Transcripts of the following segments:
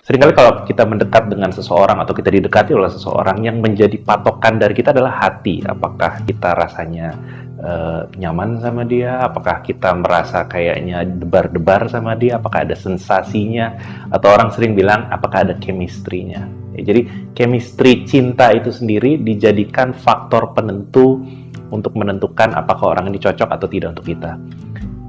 Seringkali kalau kita mendekat dengan seseorang atau kita didekati oleh seseorang, yang menjadi patokan dari kita adalah hati. Apakah kita rasanya nyaman sama dia, apakah kita merasa kayaknya debar-debar sama dia, apakah ada sensasinya, atau orang sering bilang apakah ada chemistry-nya. Ya, jadi chemistry cinta itu sendiri dijadikan faktor penentu untuk menentukan apakah orang ini cocok atau tidak untuk kita.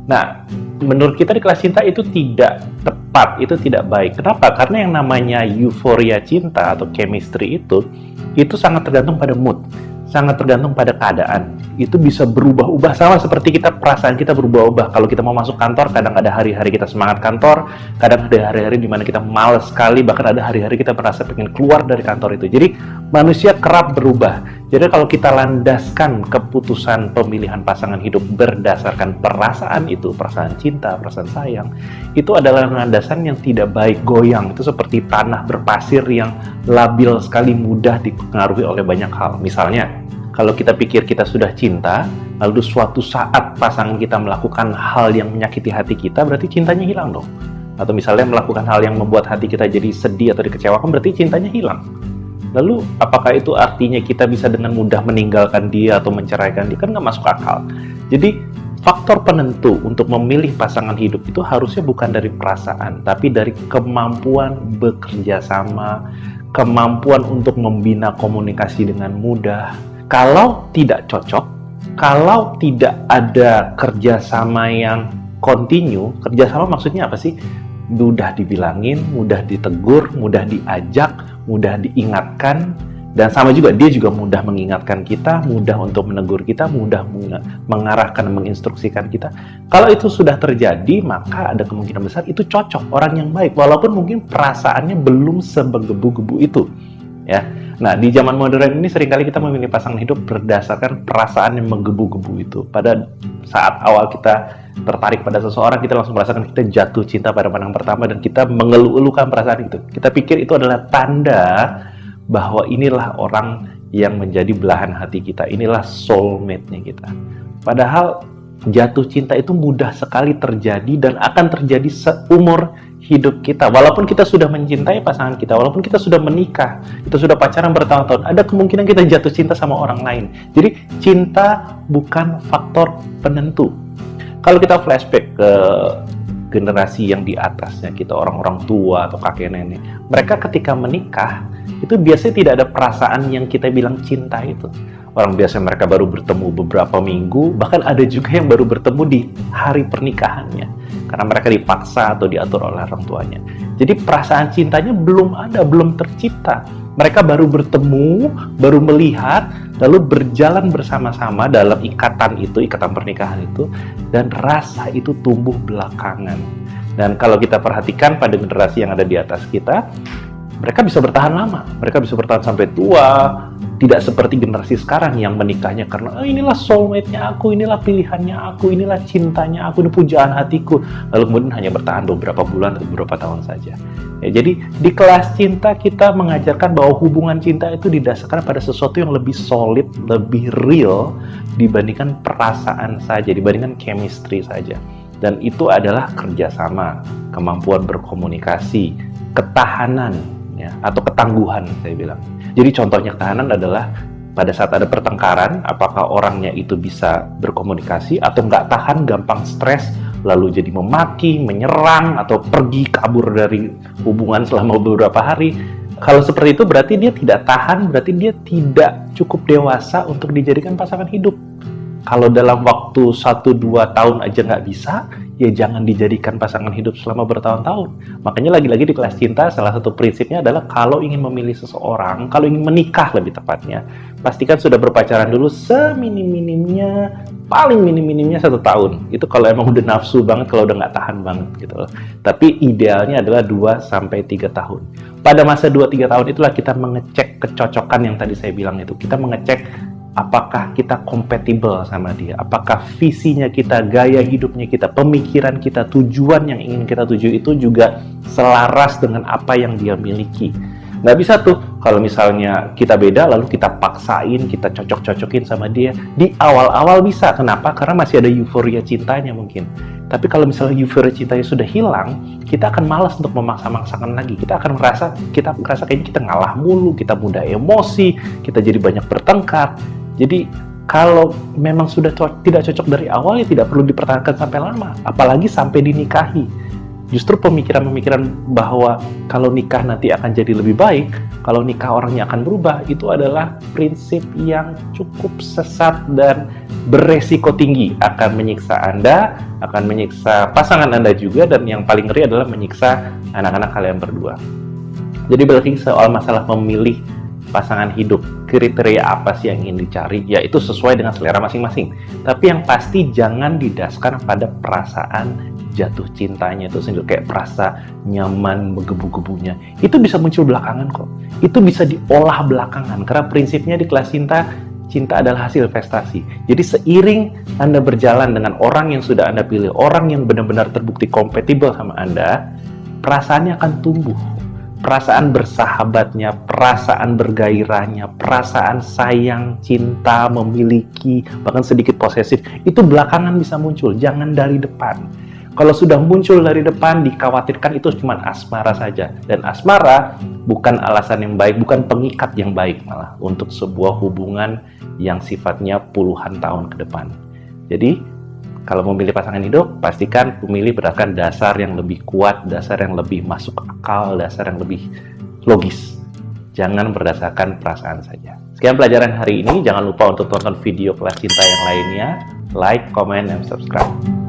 Nah, menurut kita di kelas cinta itu tidak tepat, itu tidak baik. Kenapa? Karena yang namanya euforia cinta atau chemistry itu sangat tergantung pada mood, sangat tergantung pada keadaan. Itu bisa berubah-ubah, sama seperti perasaan kita berubah-ubah. Kalau kita mau masuk kantor, kadang ada hari-hari kita semangat kantor, kadang ada hari-hari di mana kita malas sekali, bahkan ada hari-hari kita merasa pengen keluar dari kantor itu. Jadi manusia kerap berubah. Jadi kalau kita landaskan keputusan pemilihan pasangan hidup berdasarkan perasaan itu, perasaan cinta, perasaan sayang, itu adalah landasan yang tidak baik, goyang. Itu seperti tanah berpasir yang labil sekali, mudah dipengaruhi oleh banyak hal. Misalnya, kalau kita pikir kita sudah cinta, lalu suatu saat pasangan kita melakukan hal yang menyakiti hati kita, berarti cintanya hilang dong. Atau misalnya melakukan hal yang membuat hati kita jadi sedih atau dikecewakan, berarti cintanya hilang. Lalu, apakah itu artinya kita bisa dengan mudah meninggalkan dia atau menceraikan dia? Kan nggak masuk akal. Jadi, faktor penentu untuk memilih pasangan hidup itu harusnya bukan dari perasaan, tapi dari kemampuan bekerja sama, kemampuan untuk membina komunikasi dengan mudah. Kalau tidak cocok, kalau tidak ada kerjasama yang kontinu, kerjasama maksudnya apa sih? Mudah dibilangin, mudah ditegur, mudah diajak, mudah diingatkan, dan sama juga dia juga mudah mengingatkan kita, mudah untuk menegur kita, mudah mengarahkan, menginstruksikan kita. Kalau itu sudah terjadi, maka ada kemungkinan besar itu cocok, orang yang baik, walaupun mungkin perasaannya belum sebegebu-gebu itu. Ya, nah di zaman modern ini seringkali kita memilih pasangan hidup berdasarkan perasaan yang menggebu-gebu itu. Pada saat awal kita tertarik pada seseorang, kita langsung merasakan kita jatuh cinta pada pandang pertama dan kita mengeluh-elukan perasaan itu. Kita pikir itu adalah tanda bahwa inilah orang yang menjadi belahan hati kita, inilah soulmate-nya kita. Padahal jatuh cinta itu mudah sekali terjadi dan akan terjadi seumur hidup kita. Walaupun kita sudah mencintai pasangan kita, walaupun kita sudah menikah, kita sudah pacaran bertahun-tahun, ada kemungkinan kita jatuh cinta sama orang lain. Jadi cinta bukan faktor penentu. Kalau kita flashback ke generasi yang di atasnya kita, orang-orang tua atau kakek nenek, mereka ketika menikah itu biasanya tidak ada perasaan yang kita bilang cinta itu. Orang biasa mereka baru bertemu beberapa minggu, bahkan ada juga yang baru bertemu di hari pernikahannya, karena mereka dipaksa atau diatur oleh orang tuanya. Jadi perasaan cintanya belum ada, belum tercipta. Mereka baru bertemu, baru melihat, lalu berjalan bersama-sama dalam ikatan itu, ikatan pernikahan itu, dan rasa itu tumbuh belakangan. Dan kalau kita perhatikan pada generasi yang ada di atas kita, mereka bisa bertahan lama, mereka bisa bertahan sampai tua, tidak seperti generasi sekarang yang menikahnya karena inilah soulmate-nya aku, inilah pilihannya aku, inilah cintanya aku, ini pujaan hatiku, lalu kemudian hanya bertahan beberapa bulan atau beberapa tahun saja. Ya, jadi di kelas cinta kita mengajarkan bahwa hubungan cinta itu didasarkan pada sesuatu yang lebih solid, lebih real dibandingkan perasaan saja, dibandingkan chemistry saja. Dan itu adalah kerjasama, kemampuan berkomunikasi, ketahanan, ya, atau ketangguhan saya bilang. Jadi contohnya ketahanan adalah pada saat ada pertengkaran, apakah orangnya itu bisa berkomunikasi atau nggak tahan, gampang stres, lalu jadi memaki, menyerang, atau pergi kabur dari hubungan selama beberapa hari. Kalau seperti itu berarti dia tidak tahan, berarti dia tidak cukup dewasa untuk dijadikan pasangan hidup. Kalau dalam waktu 1-2 tahun aja nggak bisa, ya jangan dijadikan pasangan hidup selama bertahun-tahun. Makanya lagi-lagi di kelas cinta, salah satu prinsipnya adalah kalau ingin memilih seseorang, kalau ingin menikah lebih tepatnya, pastikan sudah berpacaran dulu seminim-minimnya, paling minim-minimnya 1 tahun. Itu kalau emang udah nafsu banget, kalau udah nggak tahan banget gitu loh. Tapi idealnya adalah 2-3 tahun. Pada masa 2-3 tahun itulah kita mengecek kecocokan yang tadi saya bilang itu. Kita mengecek apakah kita kompatibel sama dia, apakah visinya kita, gaya hidupnya kita, pemikiran kita, tujuan yang ingin kita tuju itu juga selaras dengan apa yang dia miliki. Nggak bisa tuh, kalau misalnya kita beda, lalu kita paksain, kita cocok-cocokin sama dia. Di awal-awal bisa, kenapa? Karena masih ada euforia cintanya mungkin. Tapi kalau misalnya euforia cintanya sudah hilang, kita akan malas untuk memaksa-maksakan lagi. Kita akan merasa kayaknya kita ngalah mulu, kita mudah emosi, kita jadi banyak bertengkar. Jadi kalau memang sudah tidak cocok dari awal, ya tidak perlu dipertahankan sampai lama, apalagi sampai dinikahi. Justru pemikiran-pemikiran bahwa kalau nikah nanti akan jadi lebih baik, kalau nikah orangnya akan berubah, itu adalah prinsip yang cukup sesat dan beresiko tinggi. Akan menyiksa Anda, akan menyiksa pasangan Anda juga, dan yang paling ngeri adalah menyiksa anak-anak kalian berdua. Jadi berarti soal masalah memilih pasangan hidup, kriteria apa sih yang ingin dicari, yaitu sesuai dengan selera masing-masing. Tapi yang pasti jangan didasarkan pada perasaan jatuh cintanya itu sendiri, kayak perasa nyaman menggebu-gebunya. Itu bisa muncul belakangan kok. Itu bisa diolah belakangan, karena prinsipnya di kelas cinta adalah hasil investasi. Jadi seiring Anda berjalan dengan orang yang sudah Anda pilih, orang yang benar-benar terbukti kompatibel sama Anda, perasaannya akan tumbuh. Perasaan bersahabatnya, perasaan bergairahnya, perasaan sayang, cinta, memiliki, bahkan sedikit posesif, itu belakangan bisa muncul, jangan dari depan. Kalau sudah muncul dari depan, dikhawatirkan itu cuma asmara saja. Dan asmara bukan alasan yang baik, bukan pengikat yang baik malah untuk sebuah hubungan yang sifatnya puluhan tahun ke depan. Jadi, kalau memilih pasangan hidup, pastikan memilih berdasarkan dasar yang lebih kuat, dasar yang lebih masuk akal, dasar yang lebih logis. Jangan berdasarkan perasaan saja. Sekian pelajaran hari ini. Jangan lupa untuk tonton video kelas cinta yang lainnya. Like, comment, dan subscribe.